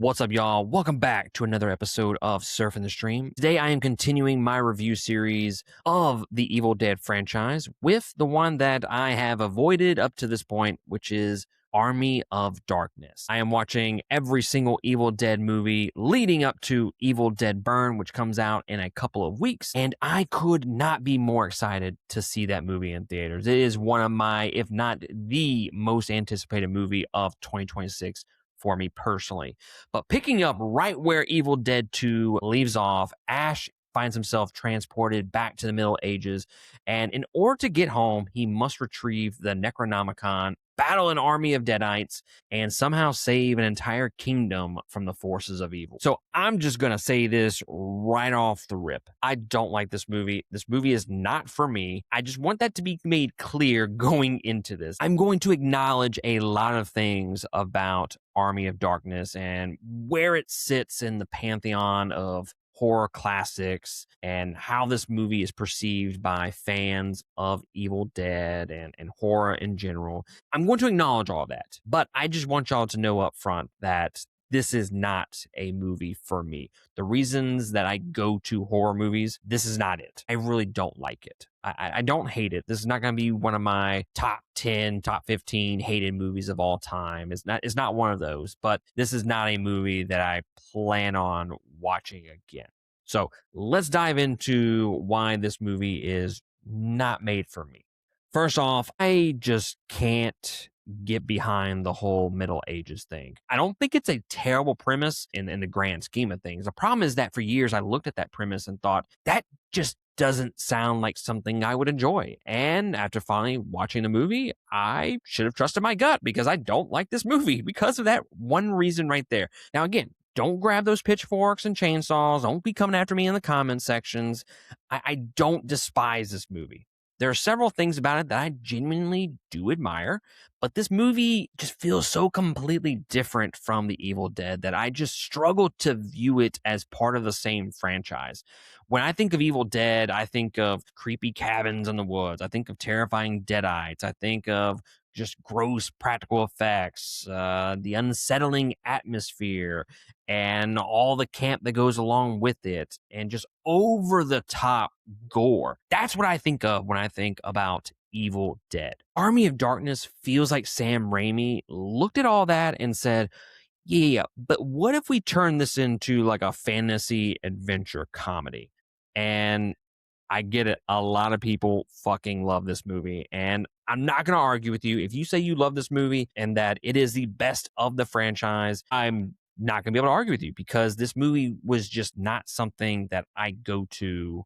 What's up, y'all? Welcome back to another episode of Surfing the Stream. Today, I am continuing my review series of the Evil Dead franchise with the one that I have avoided up to this point, which is Army of Darkness. I am watching every single Evil Dead movie leading up to Evil Dead Burn, which comes out in a couple of weeks, and I could not be more excited to see that movie in theaters. It is one of my, if not the most anticipated movie of 2026 for me personally. But picking up right where Evil Dead 2 leaves off, Ash finds himself transported back to the Middle Ages, and in order to get home, he must retrieve the Necronomicon, battle an army of Deadites, and somehow save an entire kingdom from the forces of evil. So I'm just going to say this right off the rip. I don't like this movie. This movie is not for me. I just want that to be made clear going into this. I'm going to acknowledge a lot of things about Army of Darkness and where it sits in the pantheon of horror classics and how this movie is perceived by fans of Evil Dead and horror in general. I'm going to acknowledge all that, but I just want y'all to know up front that this is not a movie for me. The reasons that I go to horror movies, this is not it. I really don't like it. I don't hate it. This is not going to be one of my top 10, top 15 hated movies of all time. It's not one of those, but this is not a movie that I plan on watching again. So let's dive into why this movie is not made for me. First off, I just can't get behind the whole Middle Ages thing. I don't think it's a terrible premise in the grand scheme of things. The problem is that for years I looked at that premise and thought, that just doesn't sound like something I would enjoy. And after finally watching the movie, I should have trusted my gut because I don't like this movie because of that one reason right there. Now, again, don't grab those pitchforks and chainsaws. Don't be coming after me in the comment sections. I don't despise this movie. There are several things about it that I genuinely do admire, but this movie just feels so completely different from The Evil Dead that I just struggle to view it as part of the same franchise. When I think of Evil Dead, I think of creepy cabins in the woods. I think of terrifying deadites. I think of just gross practical effects, the unsettling atmosphere, and all the camp that goes along with it, and just over the top gore. That's what I think of when I think about Evil Dead. Army of Darkness feels like Sam Raimi looked at all that and said, yeah, but what if we turn this into like a fantasy adventure comedy? And I get it. A lot of people fucking love this movie. And I'm not going to argue with you. If you say you love this movie and that it is the best of the franchise, I'm not going to be able to argue with you because this movie was just not something that I go to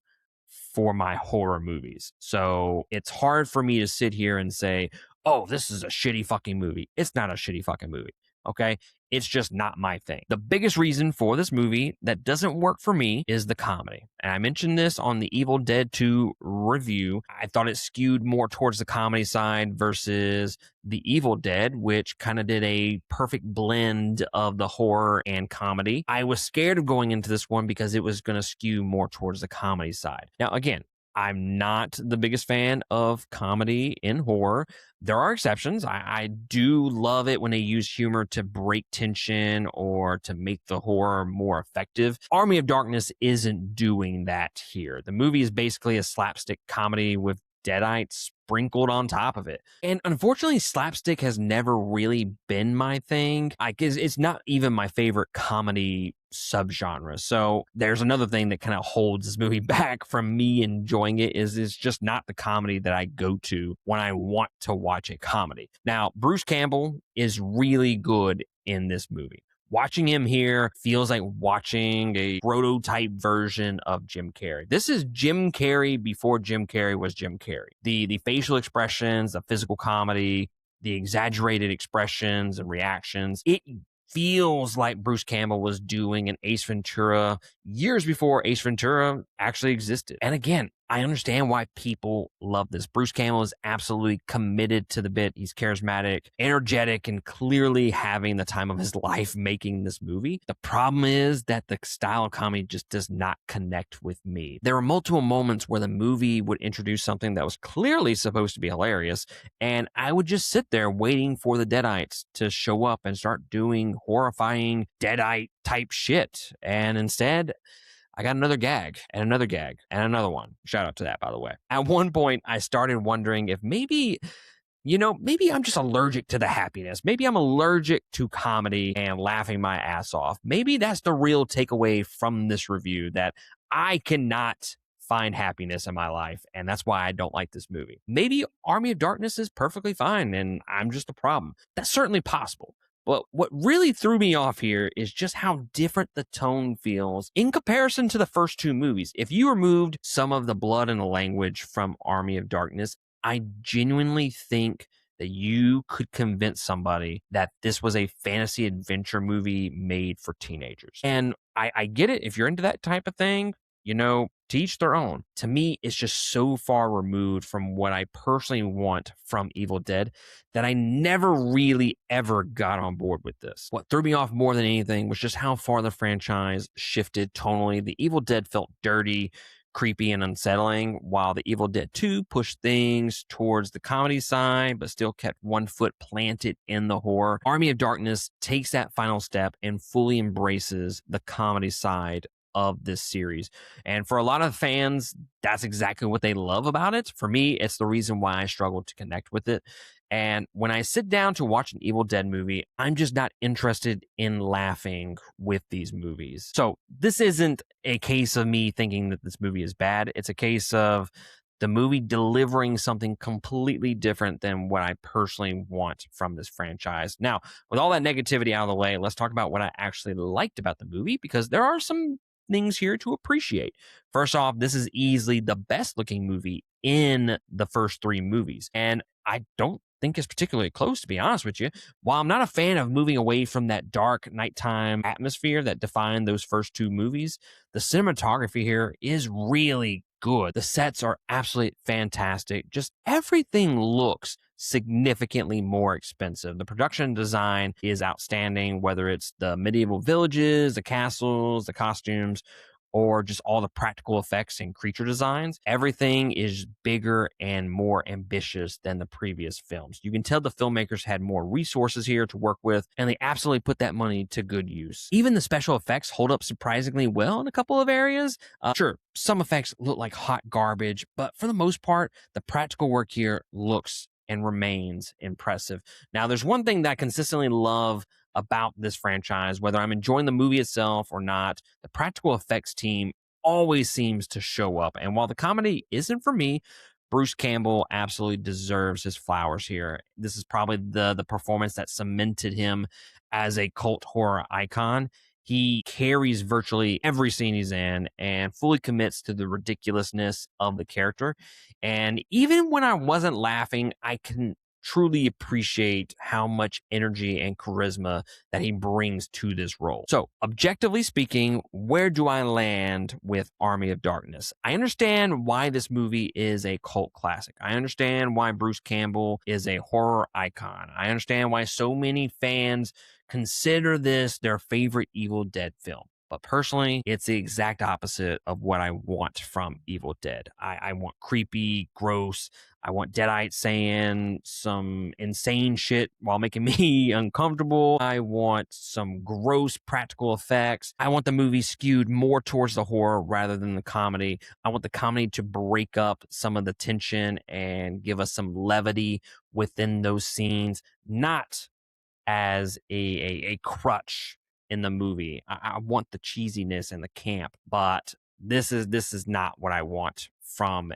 for my horror movies. So it's hard for me to sit here and say, oh, this is a shitty fucking movie. It's not a shitty fucking movie. Okay. It's just not my thing. The biggest reason for this movie that doesn't work for me is the comedy. And I mentioned this on the Evil Dead 2 review. I thought it skewed more towards the comedy side versus the Evil Dead, which kind of did a perfect blend of the horror and comedy. I was scared of going into this one because it was going to skew more towards the comedy side. Now, again, I'm not the biggest fan of comedy in horror. There are exceptions. I do love it when they use humor to break tension or to make the horror more effective. Army of Darkness isn't doing that here. The movie is basically a slapstick comedy with deadites sprinkled on top of it. And unfortunately, slapstick has never really been my thing. It's not even my favorite comedy subgenre. So there's another thing that kind of holds this movie back from me enjoying it is it's just not the comedy that I go to when I want to watch a comedy. Now, Bruce Campbell is really good in this movie. Watching him here feels like watching a prototype version of Jim Carrey. This is Jim Carrey before Jim Carrey was Jim Carrey. The facial expressions, the physical comedy, the exaggerated expressions and reactions. It feels like Bruce Campbell was doing an Ace Ventura years before Ace Ventura actually existed. And again, I understand why people love this. Bruce Campbell is absolutely committed to the bit. He's charismatic, energetic, and clearly having the time of his life making this movie. The problem is that the style of comedy just does not connect with me. There were multiple moments where the movie would introduce something that was clearly supposed to be hilarious, and I would just sit there waiting for the Deadites to show up and start doing horrifying Deadite type shit. And instead, I got another gag and another gag and another one. Shout out to that, by the way. At one point, I started wondering if maybe, maybe I'm just allergic to the happiness. Maybe I'm allergic to comedy and laughing my ass off. Maybe that's the real takeaway from this review, that I cannot find happiness in my life, and that's why I don't like this movie. Maybe Army of Darkness is perfectly fine and I'm just a problem. That's certainly possible. But what really threw me off here is just how different the tone feels in comparison to the first two movies. If you removed some of the blood and the language from Army of Darkness, I genuinely think that you could convince somebody that this was a fantasy adventure movie made for teenagers. And I get it. If you're into that type of thing, to each their own. To me, it's just so far removed from what I personally want from Evil Dead that I never really ever got on board with this. What threw me off more than anything was just how far the franchise shifted tonally. The Evil Dead felt dirty, creepy, and unsettling, while the Evil Dead 2 pushed things towards the comedy side, but still kept one foot planted in the horror. Army of Darkness takes that final step and fully embraces the comedy side of this series. And for a lot of fans, that's exactly what they love about it. For me, it's the reason why I struggle to connect with it. And when I sit down to watch an Evil Dead movie, I'm just not interested in laughing with these movies. So this isn't a case of me thinking that this movie is bad. It's a case of the movie delivering something completely different than what I personally want from this franchise. Now, with all that negativity out of the way, let's talk about what I actually liked about the movie, because there are some things here to appreciate. First off, this is easily the best looking movie in the first three movies, and I don't think it's particularly close, to be honest with you. While I'm not a fan of moving away from that dark nighttime atmosphere that defined those first two movies, the cinematography here is really good. The sets are absolutely fantastic. Just everything looks significantly more expensive. The production design is outstanding, whether it's the medieval villages, the castles, the costumes, or just all the practical effects and creature designs. Everything is bigger and more ambitious than the previous films. You can tell the filmmakers had more resources here to work with, and they absolutely put that money to good use. Even the special effects hold up surprisingly well in a couple of areas. Sure, some effects look like hot garbage, but for the most part, the practical work here looks and remains impressive. Now, there's one thing that I consistently love about this franchise, whether I'm enjoying the movie itself or not, the practical effects team always seems to show up. And while the comedy isn't for me, Bruce Campbell absolutely deserves his flowers here. This is probably the performance that cemented him as a cult horror icon. He carries virtually every scene he's in and fully commits to the ridiculousness of the character. And even when I wasn't laughing, I can truly appreciate how much energy and charisma that he brings to this role. So, objectively speaking, where do I land with Army of Darkness? I understand why this movie is a cult classic. I understand why Bruce Campbell is a horror icon. I understand why so many fans consider this their favorite Evil Dead film. But personally, it's the exact opposite of what I want from Evil Dead. I want creepy, gross. I want Deadites saying some insane shit while making me uncomfortable. I want some gross practical effects. I want the movie skewed more towards the horror rather than the comedy. I want the comedy to break up some of the tension and give us some levity within those scenes, not as a crutch in the movie. I want the cheesiness and the camp, but this is not what I want from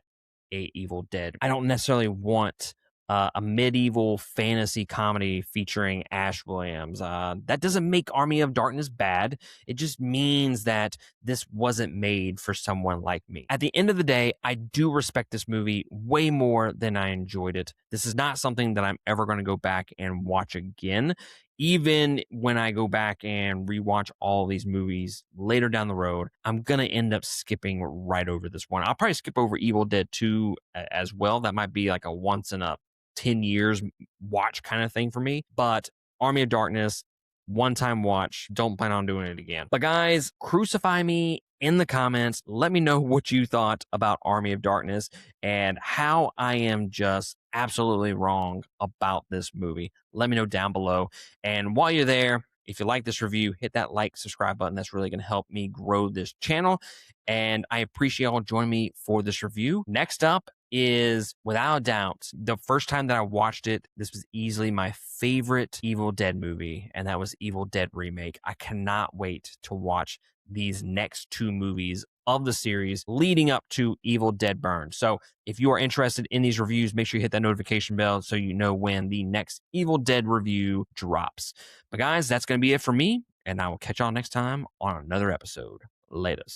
a Evil Dead. I don't necessarily want a medieval fantasy comedy featuring Ash Williams. That doesn't make Army of Darkness bad. It just means that this wasn't made for someone like me. At the end of the day, I do respect this movie way more than I enjoyed it. This is not something that I'm ever going to go back and watch again. even when I go back and rewatch all these movies later down the road, I'm going to end up skipping right over this one. I'll probably skip over Evil Dead 2 as well. That might be like a once in a 10 years watch kind of thing for me. But Army of Darkness, one time watch. Don't plan on doing it again. But guys, crucify me in the comments. Let me know what you thought about Army of Darkness and how I am just absolutely wrong about this movie. Let me know down below. And while you're there, if you like this review, hit that like, subscribe button. That's really going to help me grow this channel. And I appreciate y'all joining me for this review. Next up is, without a doubt, the first time that I watched it, this was easily my favorite Evil Dead movie, and that was Evil Dead Remake. I cannot wait to watch these next two movies of the series leading up to Evil Dead Burn. So if you are interested in these reviews, make sure you hit that notification bell so you know when the next Evil Dead review drops. But guys, that's going to be it for me, and I will catch y'all next time on another episode. Latest.